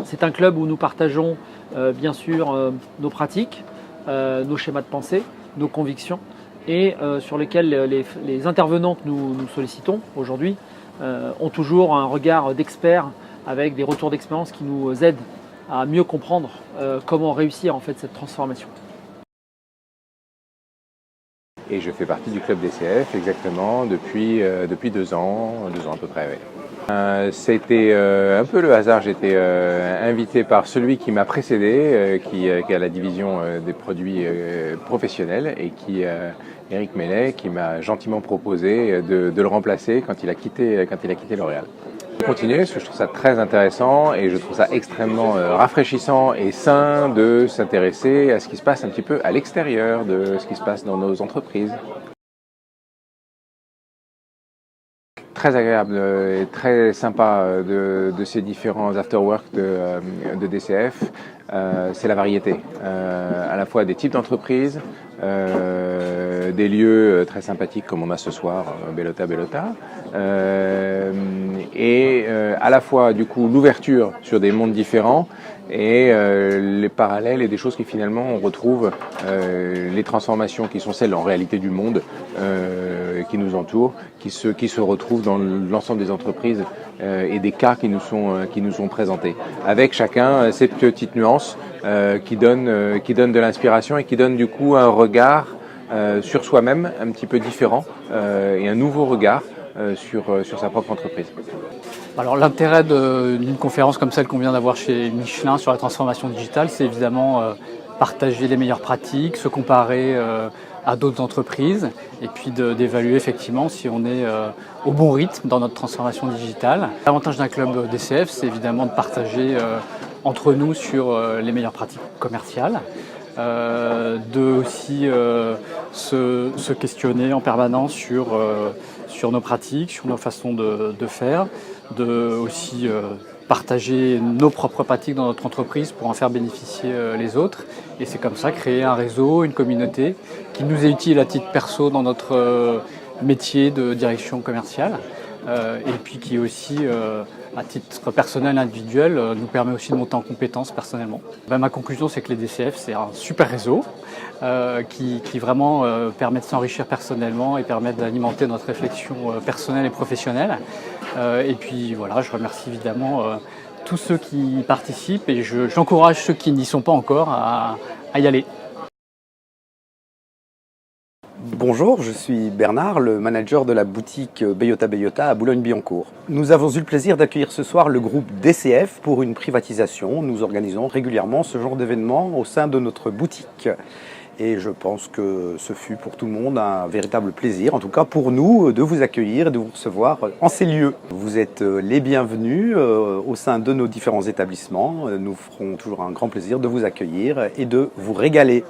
C'est un club où nous partageons bien sûr nos pratiques, nos schémas de pensée, nos convictions et sur lesquels les intervenants que nous sollicitons aujourd'hui ont toujours un regard d'expert avec des retours d'expérience qui nous aident à mieux comprendre comment réussir en fait cette transformation. Et je fais partie du club DCF exactement depuis 2 ans à peu près. Oui. C'était un peu le hasard, j'étais invité par celui qui m'a précédé, qui a la division des produits professionnels et Eric Mellet, qui m'a gentiment proposé de le remplacer quand il a quitté L'Oréal. Continuer parce que je trouve ça très intéressant et je trouve ça extrêmement rafraîchissant et sain de s'intéresser à ce qui se passe un petit peu à l'extérieur de ce qui se passe dans nos entreprises. Très agréable et très sympa de ces différents after-work de DCF, c'est la variété, à la fois des types d'entreprises, des lieux très sympathiques comme on a ce soir, Bellota, et à la fois du coup l'ouverture sur des mondes différents et les parallèles et des choses qui finalement on retrouve les transformations qui sont celles en réalité du monde qui nous entoure, qui se retrouvent dans l'ensemble des entreprises et des cas qui nous sont présentés, avec chacun ces petites nuances qui donnent de l'inspiration et qui donnent du coup un regard sur soi-même un petit peu différent et un nouveau regard sur sa propre entreprise. Alors l'intérêt d'une conférence comme celle qu'on vient d'avoir chez Michelin sur la transformation digitale, c'est évidemment partager les meilleures pratiques, se comparer à d'autres entreprises et puis d'évaluer effectivement si on est au bon rythme dans notre transformation digitale. L'avantage d'un club DCF, c'est évidemment de partager entre nous sur les meilleures pratiques commerciales, de aussi se questionner en permanence sur nos pratiques, sur nos façons de faire, de aussi partager nos propres pratiques dans notre entreprise pour en faire bénéficier les autres. Et c'est comme ça créer un réseau, une communauté qui nous est utile à titre perso dans notre métier de direction commerciale et puis qui aussi à titre personnel, individuel, nous permet aussi de monter en compétences personnellement. Ma conclusion, c'est que les DCF, c'est un super réseau qui vraiment permet de s'enrichir personnellement et permet d'alimenter notre réflexion personnelle et professionnelle. Et puis voilà, je remercie évidemment tous ceux qui participent et j'encourage ceux qui n'y sont pas encore à y aller. Bonjour, je suis Bernard, le manager de la boutique Bellota à Boulogne-Billancourt. Nous avons eu le plaisir d'accueillir ce soir le groupe DCF pour une privatisation. Nous organisons régulièrement ce genre d'événement au sein de notre boutique. Et je pense que ce fut pour tout le monde un véritable plaisir, en tout cas pour nous, de vous accueillir et de vous recevoir en ces lieux. Vous êtes les bienvenus au sein de nos différents établissements. Nous ferons toujours un grand plaisir de vous accueillir et de vous régaler.